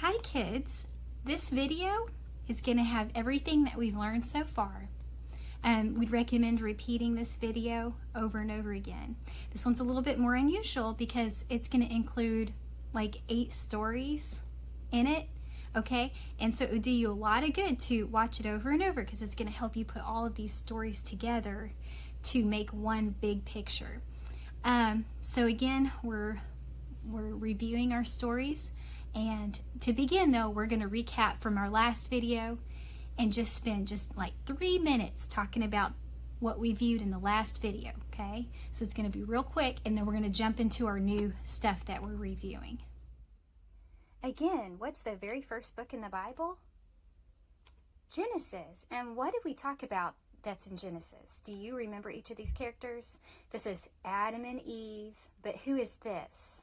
Hi kids, this video is going to have everything that we've learned so far. We'd recommend repeating this video over and over again. This one's a little bit more unusual because it's going to include like 8 stories in it, okay? And so it would do you a lot of good to watch it over and over because it's going to help you put all of these stories together to make one big picture. So again, we're reviewing our stories. And to begin though, we're going to recap from our last video and just spend like 3 minutes talking about what we viewed in the last video, okay? So it's going to be real quick and then we're going to jump into our new stuff that we're reviewing. Again, what's the very first book in the Bible? Genesis. And what did we talk about that's in Genesis? Do you remember each of these characters? This is Adam and Eve, but who is this?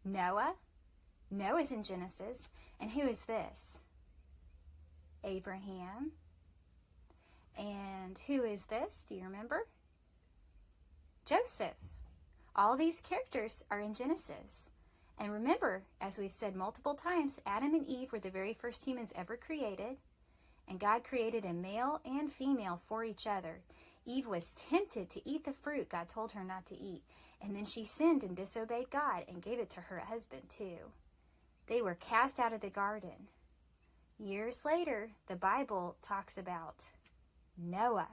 Noah. Noah's in Genesis. And who is this? Abraham. And who is this? Do you remember? Joseph. All these characters are in Genesis. And remember, as we've said multiple times, Adam and Eve were the very first humans ever created. And God created a male and female for each other. Eve was tempted to eat the fruit God told her not to eat. And then she sinned and disobeyed God and gave it to her husband too. They were cast out of the garden. Years later, the Bible talks about Noah.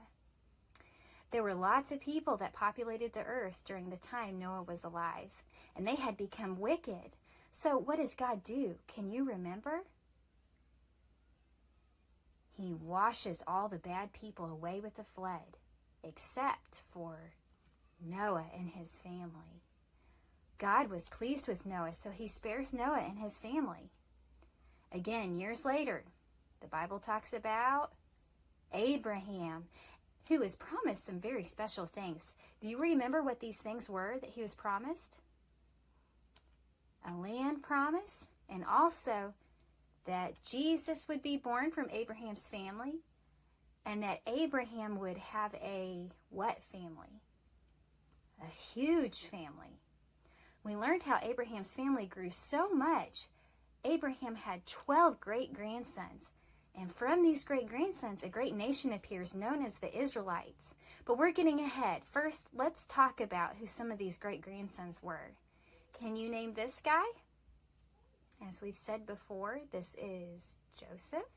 There were lots of people that populated the earth during the time Noah was alive, and they had become wicked. So what does God do? Can you remember? He washes all the bad people away with the flood, except for Noah and his family. God was pleased with Noah, so he spares Noah and his family. Again, years later, the Bible talks about Abraham, who was promised some very special things. Do you remember what these things were that he was promised? A land promise, and also that Jesus would be born from Abraham's family, and that Abraham would have a what family? A huge family. We learned how Abraham's family grew so much. Abraham had 12 great-grandsons, and from these great-grandsons, a great nation appears known as the Israelites. But we're getting ahead. First, let's talk about who some of these great-grandsons were. Can you name this guy? As we've said before, this is Joseph,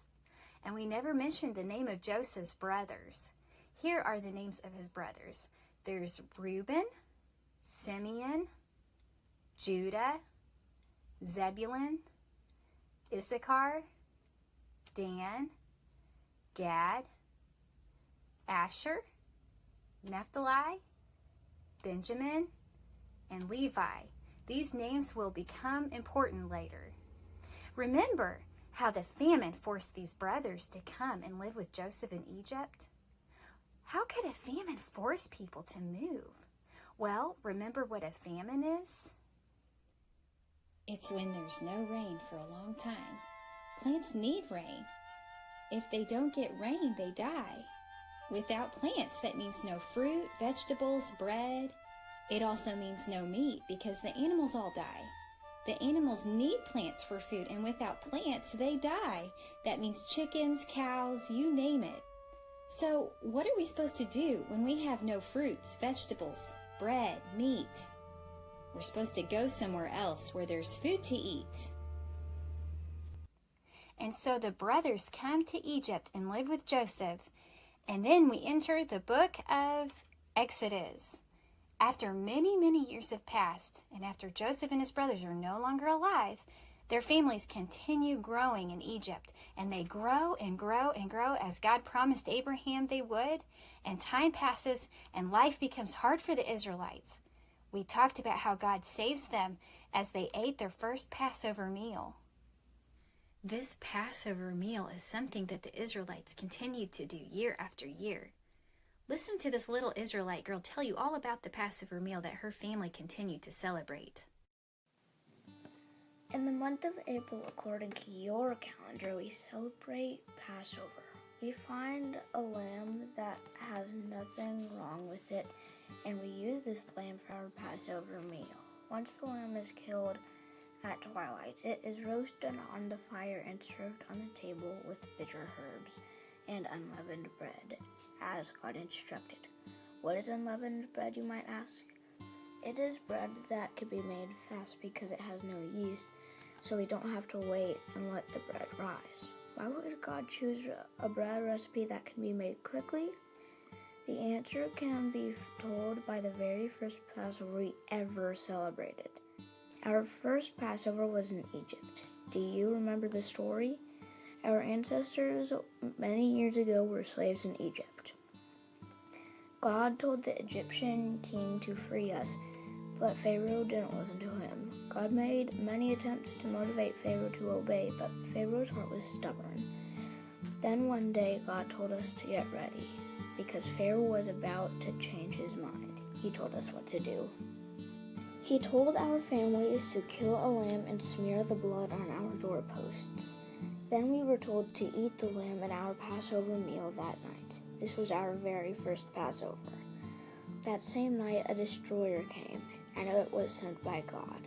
and we never mentioned the name of Joseph's brothers. Here are the names of his brothers. There's Reuben, Simeon, Judah, Zebulun, Issachar, Dan, Gad, Asher, Naphtali, Benjamin, and Levi. These names will become important later. Remember how the famine forced these brothers to come and live with Joseph in Egypt? How could a famine force people to move? Well, remember what a famine is? It's when there's no rain for a long time. Plants need rain. If they don't get rain, they die. Without plants, that means no fruit, vegetables, bread. It also means no meat because the animals all die. The animals need plants for food, and without plants, they die. That means chickens, cows, you name it. So what are we supposed to do when we have no fruits, vegetables, bread, meat? We're supposed to go somewhere else where there's food to eat. And so the brothers come to Egypt and live with Joseph. And then we enter the book of Exodus. After many, many years have passed, and after Joseph and his brothers are no longer alive, their families continue growing in Egypt. And they grow and grow and grow as God promised Abraham they would. And time passes and life becomes hard for the Israelites. We talked about how God saves them as they ate their first Passover meal. This Passover meal is something that the Israelites continued to do year after year. Listen to this little Israelite girl tell you all about the Passover meal that her family continued to celebrate. In the month of April, according to your calendar, we celebrate Passover. We find a lamb that has nothing wrong with it, and we use this lamb for our Passover meal. Once the lamb is killed, At twilight, it is roasted on the fire and served on the table with bitter herbs and unleavened bread, as God instructed. What is unleavened bread, you might ask? It is bread that can be made fast because it has no yeast, so we don't have to wait and let the bread rise. Why would God choose a bread recipe that can be made quickly? The answer can be told by the very first Passover we ever celebrated. Our first Passover was in Egypt. Do you remember the story? Our ancestors many years ago were slaves in Egypt. God told the Egyptian king to free us, but Pharaoh didn't listen to him. God made many attempts to motivate Pharaoh to obey, but Pharaoh's heart was stubborn. Then one day God told us to get ready, because Pharaoh was about to change his mind. He told us what to do. He told our families to kill a lamb and smear the blood on our doorposts. Then we were told to eat the lamb at our Passover meal that night. This was our very first Passover. That same night, a destroyer came, and it was sent by God.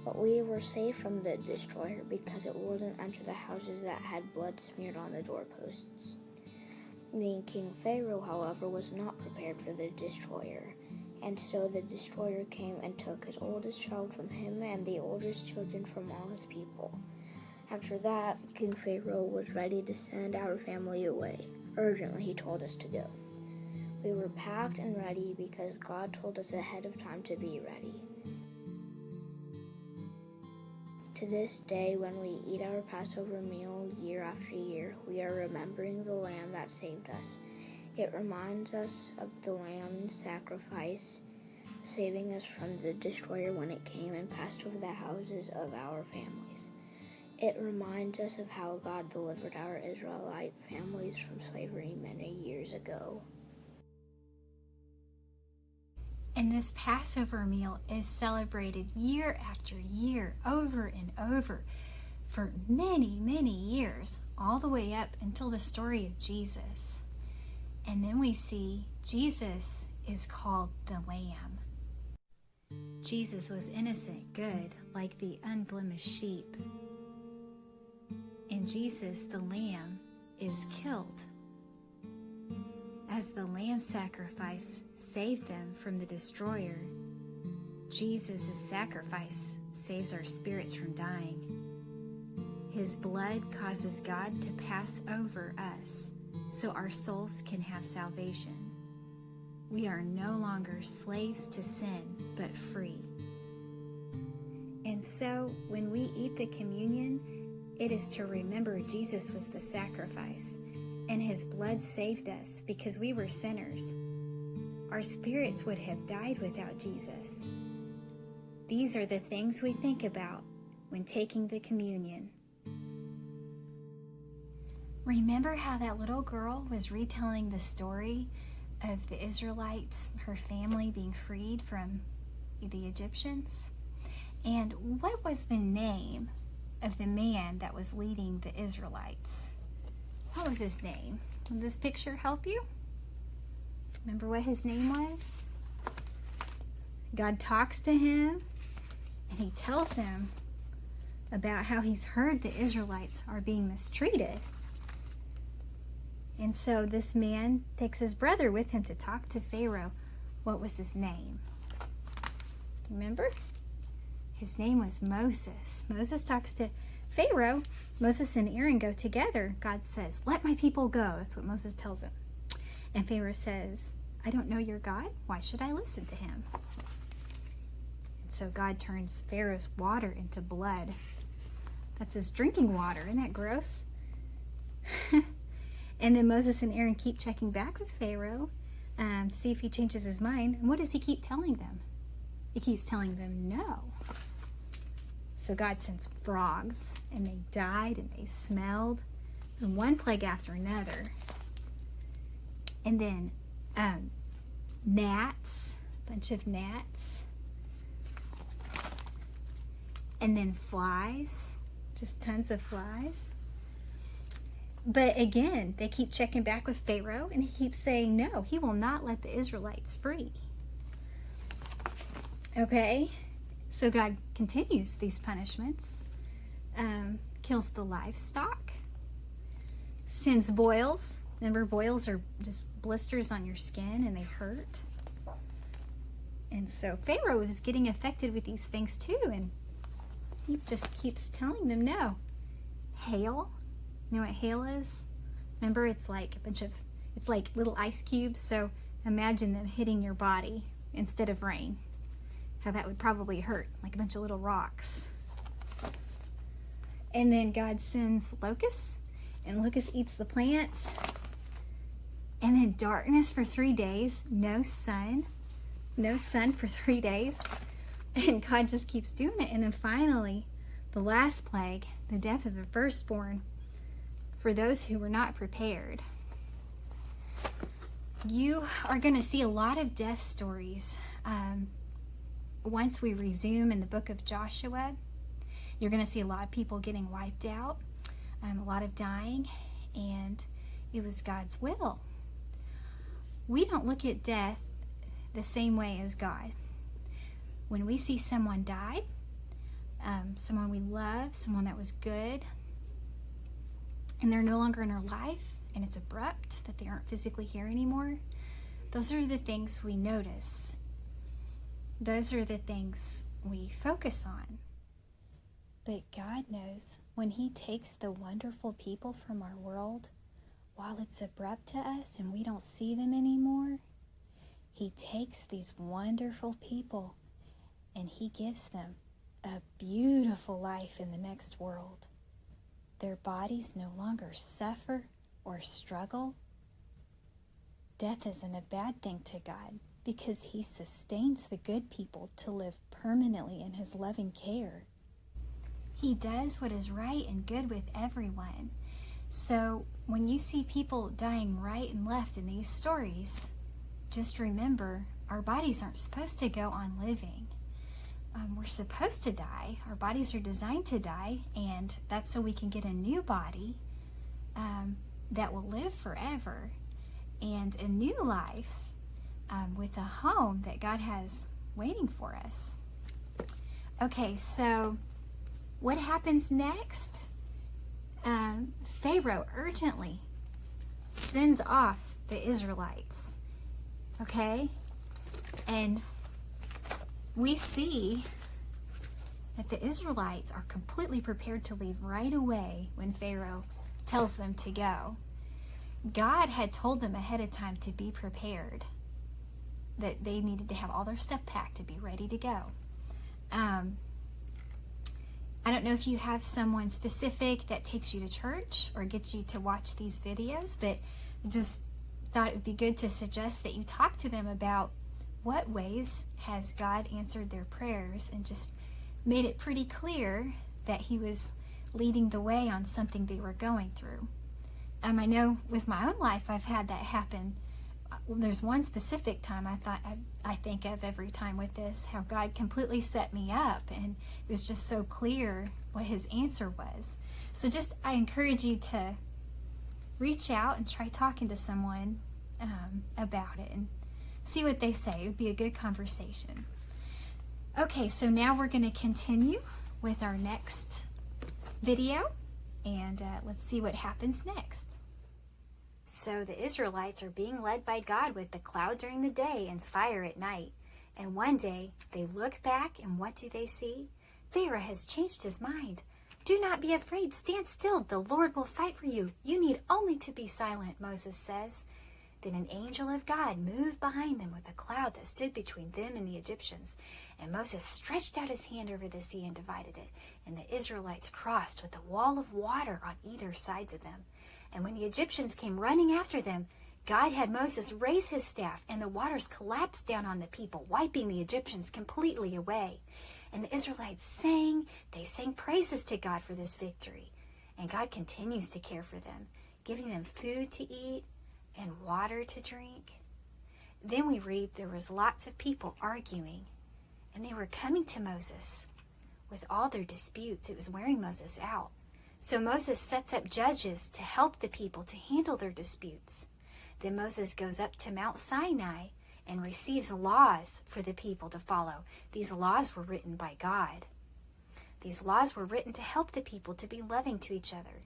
But we were safe from the destroyer because it wouldn't enter the houses that had blood smeared on the doorposts. King Pharaoh, however, was not prepared for the destroyer. And so the destroyer came and took his oldest child from him and the oldest children from all his people. After that, King Pharaoh was ready to send our family away. Urgently, he told us to go. We were packed and ready because God told us ahead of time to be ready. To this day, when we eat our Passover meal year after year, we are remembering the lamb that saved us. It reminds us of the lamb's sacrifice, saving us from the destroyer when it came and passed over the houses of our families. It reminds us of how God delivered our Israelite families from slavery many years ago. And this Passover meal is celebrated year after year, over and over, for many, many years, all the way up until the story of Jesus. And then we see Jesus is called the Lamb. Jesus was innocent, good, like the unblemished sheep. And Jesus, the Lamb, is killed. As the lamb sacrifice saved them from the destroyer, Jesus' sacrifice saves our spirits from dying. His blood causes God to pass over us so our souls can have salvation. We are no longer slaves to sin, but free. And so when we eat the communion, it is to remember Jesus was the sacrifice, and his blood saved us because we were sinners. Our spirits would have died without Jesus. These are the things we think about when taking the communion. Remember how that little girl was retelling the story of the Israelites, her family being freed from the Egyptians? And what was the name of the man that was leading the Israelites? What was his name? Will this picture help you? Remember what his name was? God talks to him and he tells him about how he's heard the Israelites are being mistreated. And so this man takes his brother with him to talk to Pharaoh. What was his name? Remember? His name was Moses. Moses talks to Pharaoh. Moses and Aaron go together. God says, "Let my people go." That's what Moses tells him. And Pharaoh says, "I don't know your God. Why should I listen to him?" And so God turns Pharaoh's water into blood. That's his drinking water. Isn't that gross? And then Moses and Aaron keep checking back with Pharaoh to see if he changes his mind. And what does he keep telling them? He keeps telling them no. So God sends frogs, and they died, and they smelled. It was one plague after another. And then gnats, a bunch of gnats. And then flies, just tons of flies. But again, they keep checking back with Pharaoh, and he keeps saying no, he will not let the Israelites free. Okay? So God continues these punishments, kills the livestock, sends boils. Remember, boils are just blisters on your skin and they hurt. And so Pharaoh is getting affected with these things too, and he just keeps telling them no. Hail, you know what hail is? Remember, it's like it's like little ice cubes, so imagine them hitting your body instead of rain. How that would probably hurt, like a bunch of little rocks. And then God sends locusts, and locust eats the plants. And then darkness for 3 days, no sun for 3 days. And God just keeps doing it. And then finally, the last plague, the death of the firstborn, for those who were not prepared. You are going to see a lot of death stories once we resume in the book of Joshua. You're going to see a lot of people getting wiped out, a lot of dying, and it was God's will. We don't look at death the same way as God. When we see someone die, someone we love, someone that was good, and they're no longer in our life, and it's abrupt that they aren't physically here anymore, those are the things we notice. Those are the things we focus on. But God knows when He takes the wonderful people from our world, while it's abrupt to us and we don't see them anymore, He takes these wonderful people and He gives them a beautiful life in the next world. Their bodies no longer suffer or struggle. Death isn't a bad thing to God because He sustains the good people to live permanently in His loving care. He does what is right and good with everyone. So when you see people dying right and left in these stories, just remember our bodies aren't supposed to go on living. We're supposed to die. Our bodies are designed to die, and that's so we can get a new body that will live forever, and a new life with a home that God has waiting for us. Okay, so what happens next? Pharaoh urgently sends off the Israelites. Okay? And we see that the Israelites are completely prepared to leave right away when Pharaoh tells them to go. God had told them ahead of time to be prepared, that they needed to have all their stuff packed to be ready to go. I don't know if you have someone specific that takes you to church or gets you to watch these videos, but I just thought it would be good to suggest that you talk to them about what ways has God answered their prayers, and just made it pretty clear that He was leading the way on something they were going through. I know with my own life I've had that happen. There's one specific time I think of every time with this, how God completely set me up, and it was just so clear what His answer was. So I encourage you to reach out and try talking to someone about it and see what they say. It would be a good conversation. Okay, so now we're going to continue with our next video, and let's see what happens next. So the Israelites are being led by God with the cloud during the day and fire at night. And one day they look back, and what do they see? Pharaoh has changed his mind. Do not be afraid. Stand still. The Lord will fight for you. You need only to be silent, Moses says. Then an angel of God moved behind them with a cloud that stood between them and the Egyptians. And Moses stretched out his hand over the sea and divided it. And the Israelites crossed with a wall of water on either sides of them. And when the Egyptians came running after them, God had Moses raise his staff, and the waters collapsed down on the people, wiping the Egyptians completely away. And the Israelites sang praises to God for this victory. And God continues to care for them, giving them food to eat and water to drink. Then we read there was lots of people arguing, and they were coming to Moses with all their disputes. It was wearing Moses out. So Moses sets up judges to help the people to handle their disputes. Then Moses goes up to Mount Sinai and receives laws for the people to follow. These laws were written by God. These laws were written to help the people to be loving to each other.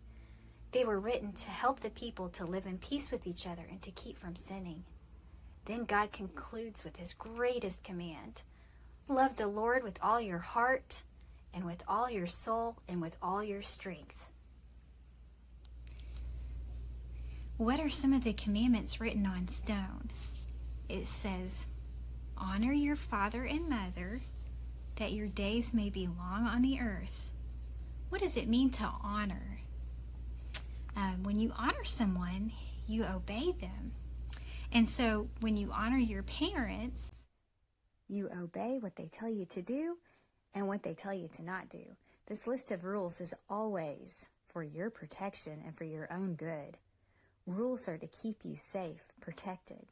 They were written to help the people to live in peace with each other and to keep from sinning. Then God concludes with his greatest command. Love the Lord with all your heart and with all your soul and with all your strength. What are some of the commandments written on stone? It says, honor your father and mother, that your days may be long on the earth. What does it mean to honor? When you honor someone, you obey them. And so when you honor your parents, you obey what they tell you to do and what they tell you to not do. This list of rules is always for your protection and for your own good. Rules are to keep you safe, protected.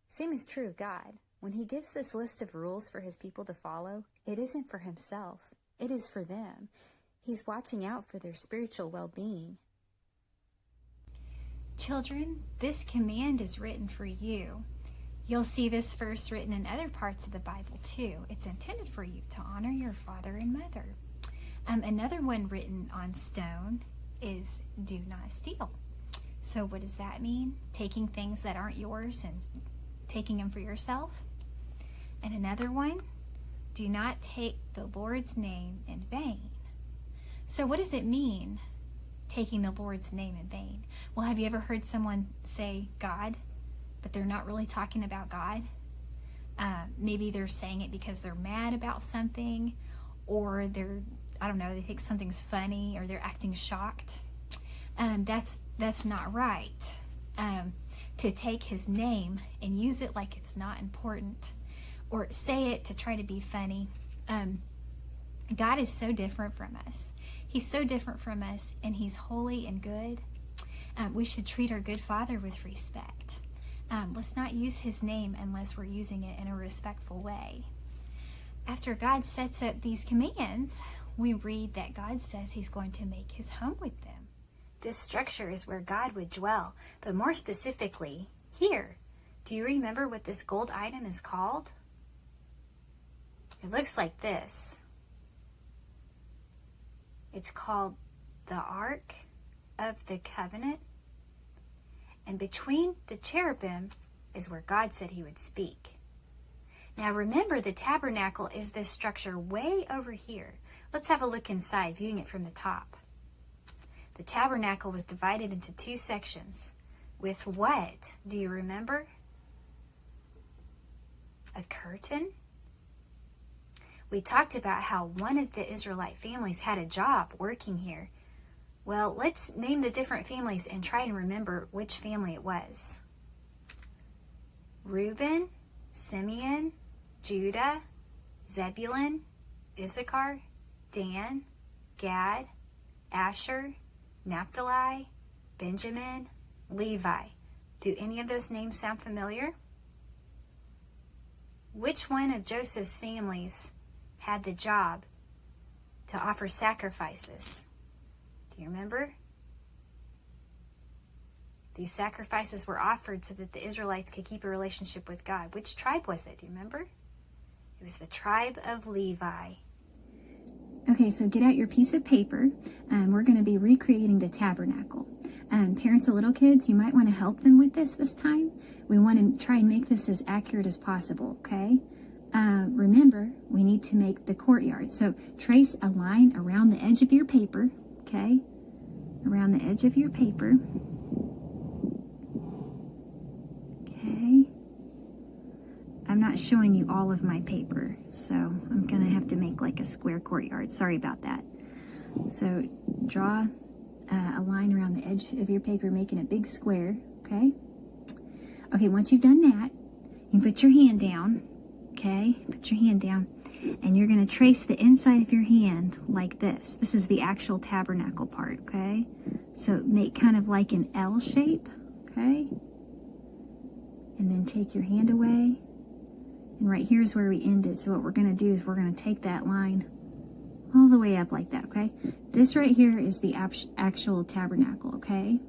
Same is true of God. When he gives this list of rules for his people to follow, it isn't for himself. It is for them. He's watching out for their spiritual well-being. Children, this command is written for you. You'll see this verse written in other parts of the Bible too. It's intended for you to honor your father and mother. Another one written on stone is do not steal. So what does that mean? Taking things that aren't yours and taking them for yourself. And another one, do not take the Lord's name in vain. So what does it mean, taking the Lord's name in vain? Well, have you ever heard someone say God, but they're not really talking about God? Maybe they're saying it because they're mad about something, or they think something's funny, or they're acting shocked. That's not right. To take his name and use it like it's not important, or say it to try to be funny. God is so different from us. He's so different from us, and he's holy and good. We should treat our good Father with respect. Let's not use his name unless we're using it in a respectful way. After God sets up these commands, we read that God says he's going to make his home with them. This structure is where God would dwell, but more specifically, here. Do you remember what this gold item is called? It looks like this. It's called the Ark of the Covenant. And between the cherubim is where God said he would speak. Now remember, the tabernacle is this structure way over here. Let's have a look inside, viewing it from the top. The tabernacle was divided into two sections. With what? Do you remember? A curtain? We talked about how one of the Israelite families had a job working here. Well, let's name the different families and try and remember which family it was. Reuben, Simeon, Judah, Zebulun, Issachar, Dan, Gad, Asher, Naphtali, Benjamin, Levi. Do any of those names sound familiar? Which one of Joseph's families had the job to offer sacrifices? Do you remember? These sacrifices were offered so that the Israelites could keep a relationship with God. Which tribe was it? Do you remember? It was the tribe of Levi. Okay, so get out your piece of paper. We're going to be recreating the tabernacle. Parents of little kids, you might want to help them with this time. We want to try and make this as accurate as possible, okay? Remember, we need to make the courtyard. So trace a line around the edge of your paper, okay? Around the edge of your paper. Okay. I'm not showing you all of my paper, so I'm going to have to make like a square courtyard. Sorry about that. So draw a line around the edge of your paper, making a big square, okay? Okay, once you've done that, you put your hand down, okay? Put your hand down, and you're going to trace the inside of your hand like this. This is the actual tabernacle part, okay? So make kind of like an L shape, okay? And then take your hand away. And right here is where we ended. So what we're going to do is we're going to take that line all the way up like that, okay? This right here is the actual tabernacle, okay?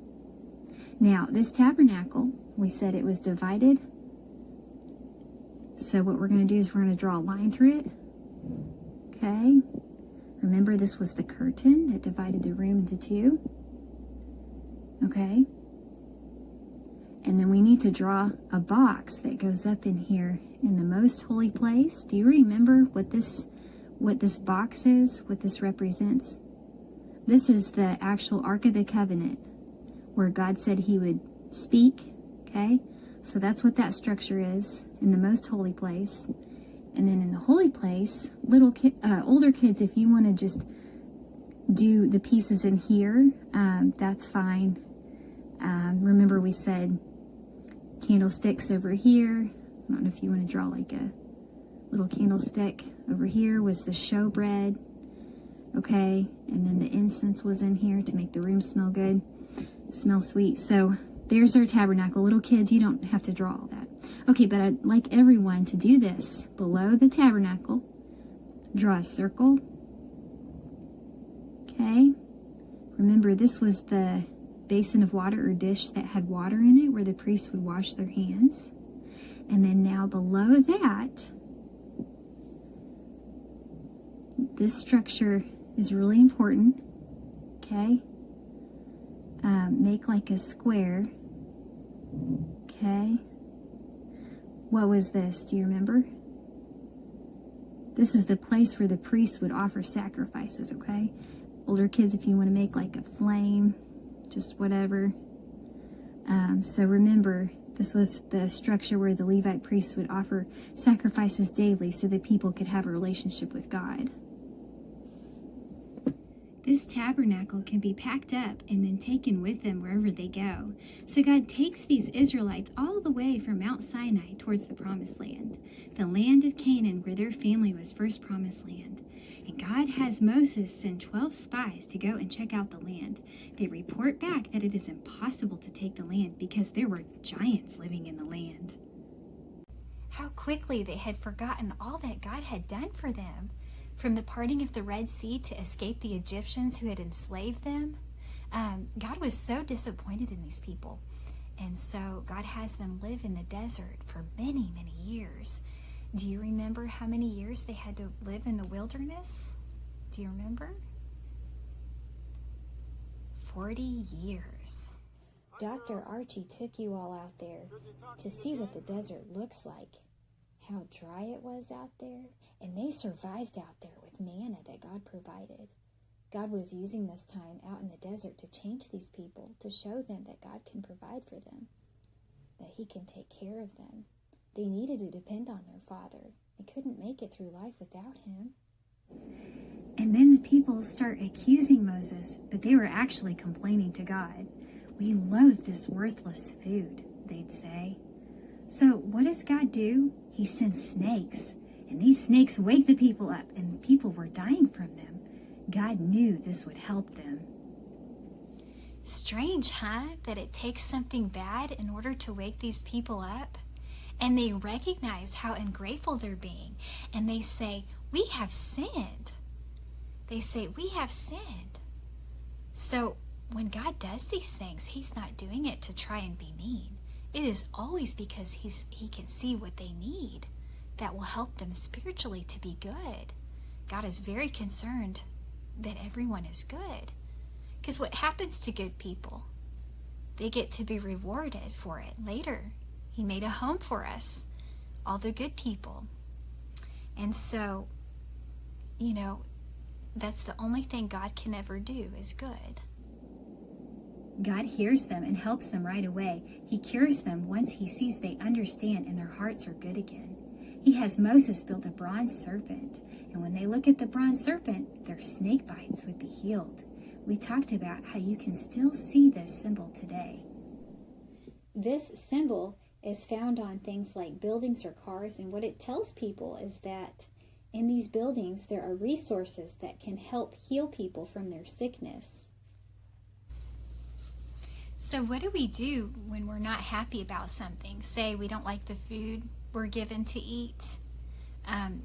Now, this tabernacle, we said it was divided So what we're going to do is we're going to draw a line through it. Okay. Remember, this was the curtain that divided the room into two. Okay. And then we need to draw a box that goes up in here in the most holy place. Do you remember what this box is, what this represents? This is the actual Ark of the Covenant, where God said he would speak. Okay. So that's what that structure is in the most holy place. And then in the holy place, older kids, if you want to just do the pieces in here, that's fine. Remember we said candlesticks over here. I don't know if you want to draw like a little candlestick. Over here was the showbread. Okay, and then the incense was in here to make the room smell good, smell sweet. So there's our tabernacle. Little kids, you don't have to draw all that. Okay, but I'd like everyone to do this. Below the tabernacle, draw a circle. Okay. Remember, this was the basin of water or dish that had water in it where the priests would wash their hands. And then now below that, this structure is really important. Okay. Make like a square. Okay. What was this? Do you remember? This is the place where the priests would offer sacrifices, okay? Older kids, if you want to make like a flame, just whatever. So remember, this was the structure where the Levite priests would offer sacrifices daily so that people could have a relationship with God. This tabernacle can be packed up and then taken with them wherever they go. So God takes these Israelites all the way from Mount Sinai towards the Promised Land, the land of Canaan where their family was first promised land. And God has Moses send 12 spies to go and check out the land. They report back that it is impossible to take the land because there were giants living in the land. How quickly they had forgotten all that God had done for them. From the parting of the Red Sea to escape the Egyptians who had enslaved them. God was so disappointed in these people. And so God has them live in the desert for many, many years. Do you remember how many years they had to live in the wilderness? Do you remember? 40 years. Dr. Archie took you all out there to see what the desert looks like. How dry it was out there, and they survived out there with manna that God provided. God was using this time out in the desert to change these people, to show them that God can provide for them, that he can take care of them. They needed to depend on their Father. They couldn't make it through life without him. And then the people start accusing Moses, but they were actually complaining to God. We loathe this worthless food, they'd say. So what does God do? He sends snakes, and these snakes wake the people up, and the people were dying from them. God knew this would help them. Strange, huh? That it takes something bad in order to wake these people up? And they recognize how ungrateful they're being, and they say, we have sinned. They say, we have sinned. So when God does these things, he's not doing it to try and be mean. It is always because he can see what they need that will help them spiritually to be good. God is very concerned that everyone is good. Because what happens to good people? They get to be rewarded for it later. He made a home for us, all the good people. And so, that's the only thing God can ever do is good. God hears them and helps them right away. He cures them once he sees they understand and their hearts are good again. He has Moses build a bronze serpent, and when they look at the bronze serpent, their snake bites would be healed. We talked about how you can still see this symbol today. This symbol is found on things like buildings or cars, and what it tells people is that in these buildings there are resources that can help heal people from their sickness. So what do we do when we're not happy about something? Say we don't like the food we're given to eat.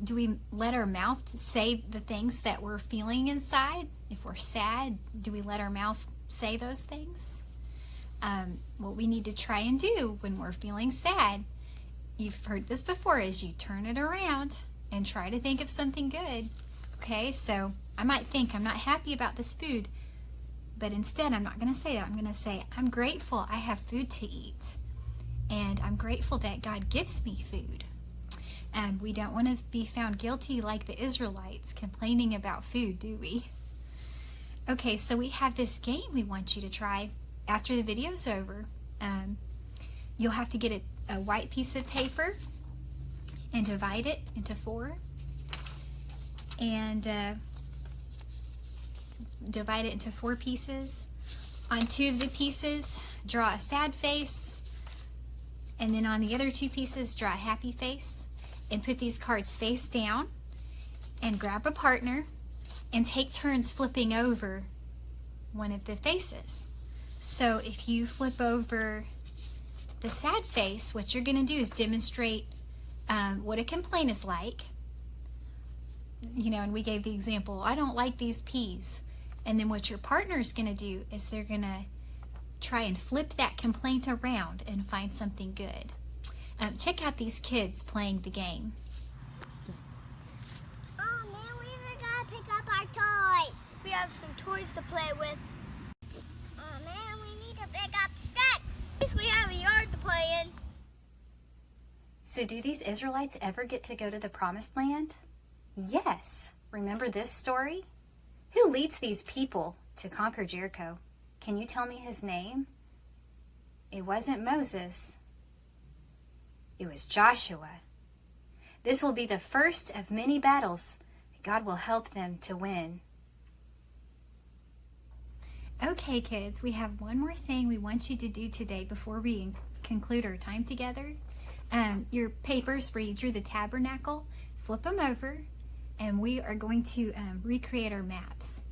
Do we let our mouth say the things that we're feeling inside? If we're sad, do we let our mouth say those things? What we need to try and do when we're feeling sad you've heard this before, is you turn it around and try to think of something good. Okay, so I might think I'm not happy about this food, but instead I'm not going to say that. I'm going to say, I'm grateful I have food to eat, and I'm grateful that God gives me food. We don't want to be found guilty like the Israelites complaining about food, do we? Okay, so we have this game we want you to try after the video's over. You'll have to get a white piece of paper and divide it into 4. And divide it into 4 pieces. On 2 of the pieces, draw a sad face. And then on the other 2 pieces, draw a happy face. And put these cards face down. And grab a partner. And take turns flipping over one of the faces. So if you flip over the sad face, what you're going to do is demonstrate what a complaint is like. You know, and we gave the example, I don't like these peas. And then what your partner is going to do is they're going to try and flip that complaint around and find something good. Check out these kids playing the game. Oh man, we forgot to pick up our toys. We have some toys to play with. Oh man, we need to pick up sticks. At least we have a yard to play in. So do these Israelites ever get to go to the promised land? Yes. Remember this story? Who leads these people to conquer Jericho? Can you tell me his name? It wasn't Moses. It was Joshua. This will be the first of many battles that God will help them to win. Okay, kids, we have one more thing we want you to do today before we conclude our time together. Your papers where you drew the tabernacle, flip them over, and we are going to recreate our maps.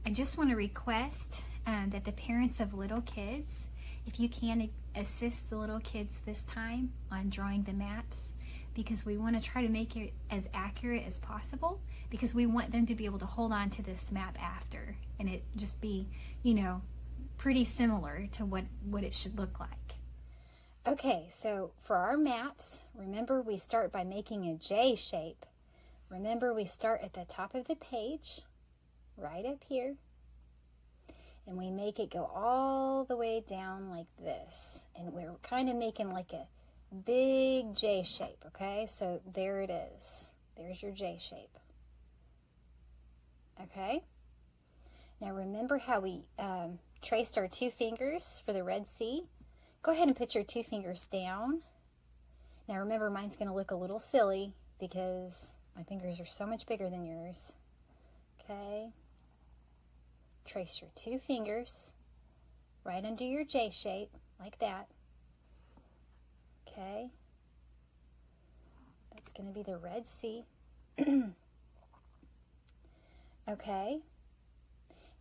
I just want to request that the parents of little kids, if you can, assist the little kids this time on drawing the maps, because we want to try to make it as accurate as possible, because we want them to be able to hold on to this map after and it just be, you know, pretty similar to what it should look like. Okay, so for our maps, remember we start by making a J shape. Remember we start at the top of the page, right up here, and we make it go all the way down like this. And we're kind of making like a big J shape, okay? So there it is. There's your J shape. Okay? Now remember how we traced our 2 fingers for the Red Sea? Go ahead and put your 2 fingers down. Now remember, mine's going to look a little silly because my fingers are so much bigger than yours. Okay? Trace your 2 fingers right under your J shape, like that. Okay? That's going to be the Red Sea. Okay?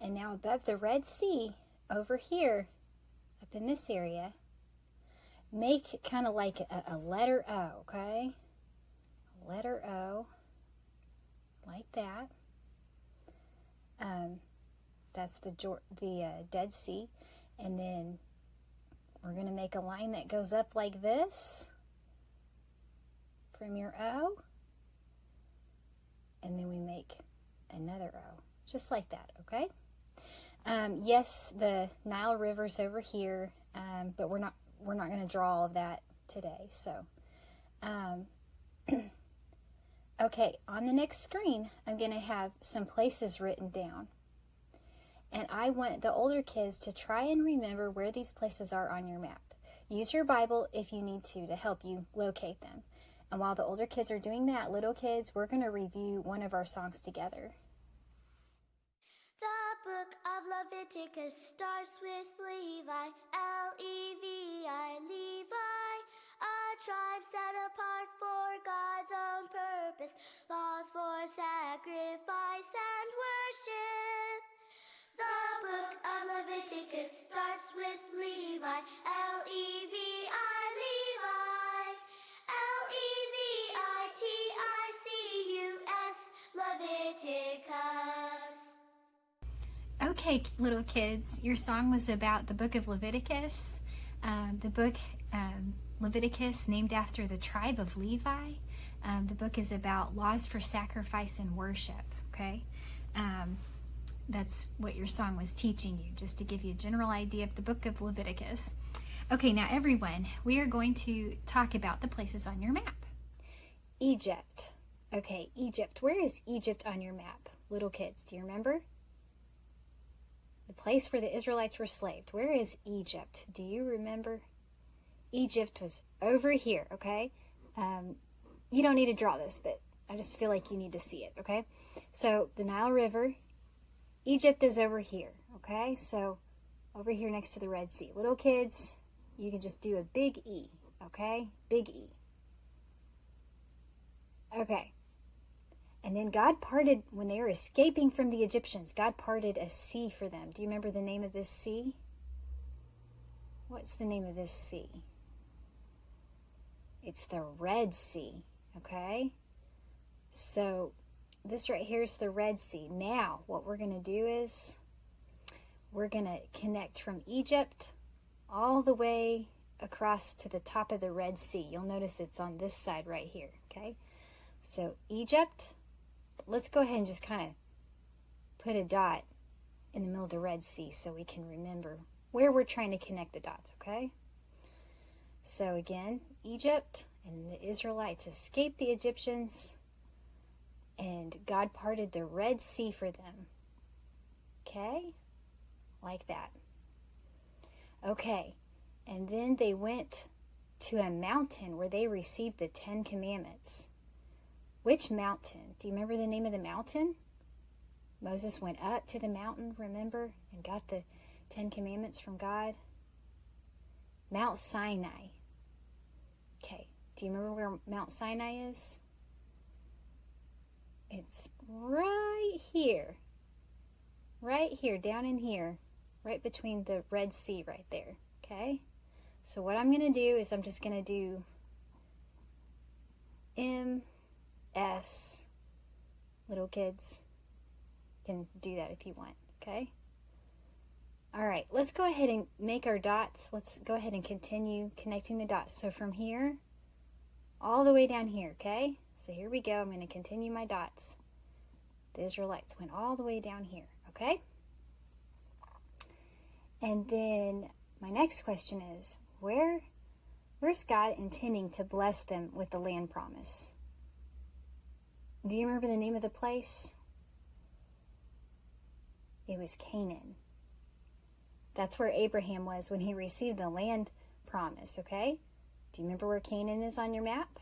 And now above the Red Sea, over here, up in this area, make kind of like a letter O, okay? A letter O, like that. That's the Dead Sea. And then we're going to make a line that goes up like this from your O. And then we make another O, just like that, okay? Yes, the Nile River's over here, but we're not going to draw all of that today. So, okay, on the next screen, I'm going to have some places written down. And I want the older kids to try and remember where these places are on your map. Use your Bible if you need to help you locate them. And while the older kids are doing that, little kids, we're going to review one of our songs together. The book of Leviticus starts with Levi, L-E-V-I, Levi, a tribe set apart for God's own purpose, laws for sacrifice and worship. The book of Leviticus starts with Levi, L-E-V-I, Levi, L-E-V-I-T-I-C-U-S, Leviticus. Okay, little kids, your song was about the book of Leviticus. The book Leviticus, named after the tribe of Levi. The book is about laws for sacrifice and worship, okay? That's what your song was teaching you, just to give you a general idea of the book of Leviticus. Okay, now everyone, we are going to talk about the places on your map. Egypt. Okay, Egypt. Where is Egypt on your map? Little kids, do you remember? The place where the Israelites were slaved. Where is Egypt? Do you remember? Egypt was over here, okay? You don't need to draw this, but I just feel like you need to see it, okay? So the Nile River, Egypt is over here, okay? So over here next to the Red Sea. Little kids, you can just do a big E, okay? Big E. Okay. And then God parted, when they were escaping from the Egyptians, God parted a sea for them. Do you remember the name of this sea? What's the name of this sea? It's the Red Sea, okay? So this right here is the Red Sea. Now, what we're going to do is we're going to connect from Egypt all the way across to the top of the Red Sea. You'll notice it's on this side right here, okay? So Egypt, let's go ahead and just kind of put a dot in the middle of the Red Sea so we can remember where we're trying to connect the dots, okay? So again, Egypt, and the Israelites escaped the Egyptians, and God parted the Red Sea for them. Okay? Like that. Okay. And then they went to a mountain where they received the 10 Commandments. Which mountain? Do you remember the name of the mountain? Moses went up to the mountain, remember, and got the 10 Commandments from God. Mount Sinai. Okay, do you remember where Mount Sinai is? It's right here, down in here, right between the Red Sea right there, okay? So what I'm going to do is I'm just going to do M-S. Little kids can do that if you want, okay? All right, let's go ahead and make our dots. Let's go ahead and continue connecting the dots. So from here, all the way down here, okay? So here we go. I'm going to continue my dots. The Israelites went all the way down here, okay? And then my next question is, where's God intending to bless them with the land promise? Do you remember the name of the place? It was Canaan. That's where Abraham was when he received the land promise, okay? Do you remember where Canaan is on your map?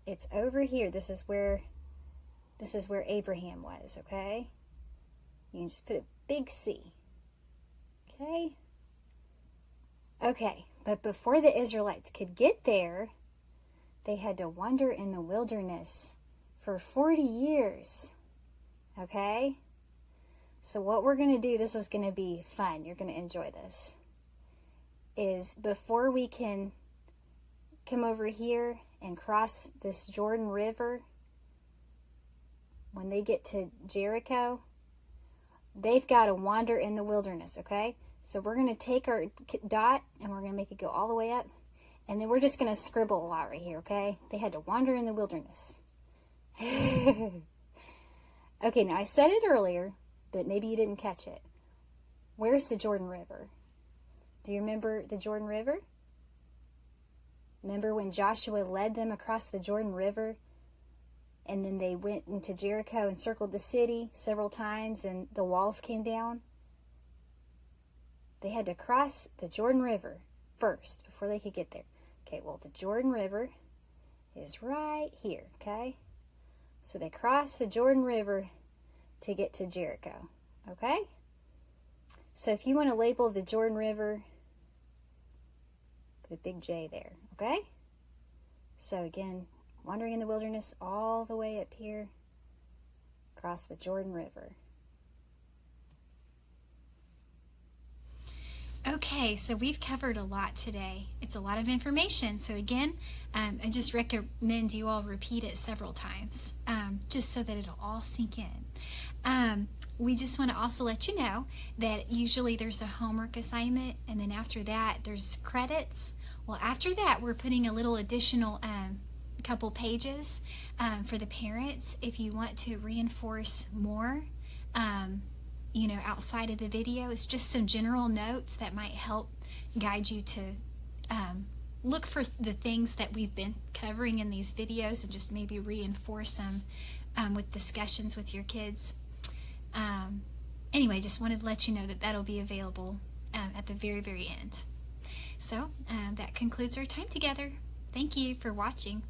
It's over here. This is where Abraham was, okay? You can just put a big C. Okay? Okay, but before the Israelites could get there, they had to wander in the wilderness for 40 years. Okay? So what we're going to do, this is going to be fun. You're going to enjoy this. Is before we can come over here and cross this Jordan River, when they get to Jericho, they've got to wander in the wilderness, okay? So we're going to take our dot and we're going to make it go all the way up. And then we're just going to scribble a lot right here, okay? They had to wander in the wilderness. Okay, now I said it earlier, but maybe you didn't catch it. Where's the Jordan River? Do you remember the Jordan River? Remember when Joshua led them across the Jordan River, and then they went into Jericho and circled the city several times, and the walls came down? They had to cross the Jordan River first before they could get there. Okay, well, the Jordan River is right here, okay? So they crossed the Jordan River to get to Jericho, okay? So if you want to label the Jordan River, put a big J there, okay? So again, wandering in the wilderness all the way up here, across the Jordan River. Okay, so we've covered a lot today. It's a lot of information. So again, I just recommend you all repeat it several times, just so that it'll all sink in. We just want to also let you know that usually there's a homework assignment, and then after that there's credits. Well, after that we're putting a little additional couple pages for the parents if you want to reinforce more, outside of the video. It's just some general notes that might help guide you to look for the things that we've been covering in these videos and just maybe reinforce them with discussions with your kids. Anyway, just wanted to let you know that that'll be available at the very, very end. So that concludes our time together. Thank you for watching.